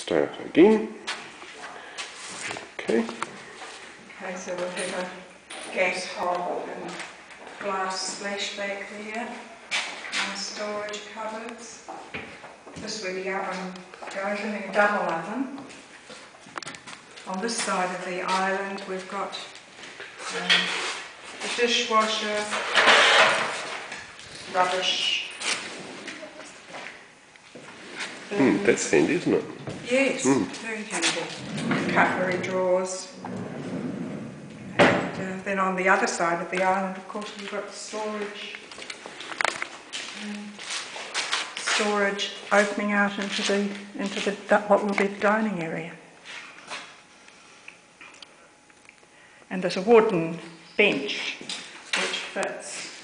start again. Okay. Okay, so we'll have a gas hob and glass splashback there, and storage cupboards. This is where the oven goes, in a double oven. On this side of the island we've got the dishwasher, rubbish. That's handy, isn't it? Yes, very handy. Cutlery drawers. And then on the other side of the island, of course, we've got storage. Storage opening out into the what will be the dining area. And there's a wooden bench which fits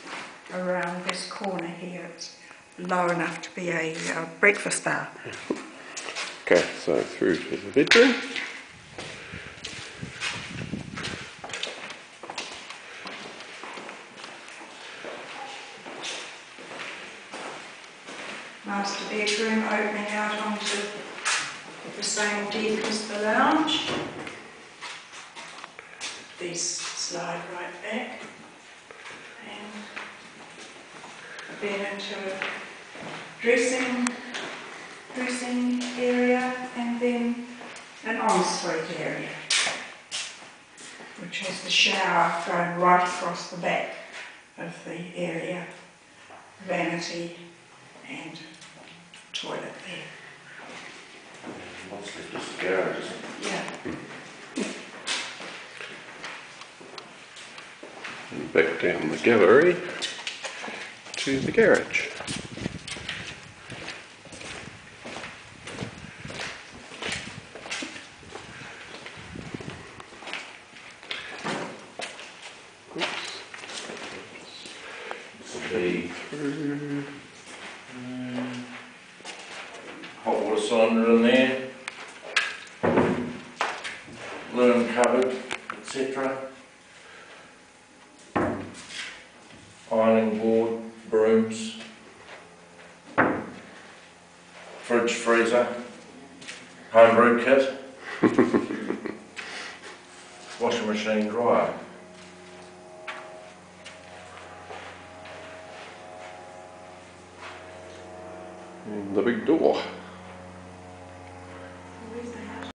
around this corner here. It's low enough to be a breakfast bar. Okay, so through to the bedroom. Master bedroom opening out onto the same deck as the lounge. These slide right back, and then into a dressing area, and then an ensuite area, which has the shower going right across the back of the area, vanity and toilet there. Mostly just garage. Yeah. And back down the gallery to the garage. The hot water cylinder in there, loom cupboard, etc. Ironing board, brooms, fridge, freezer, homebrew kit, washing machine, dryer. And the big door.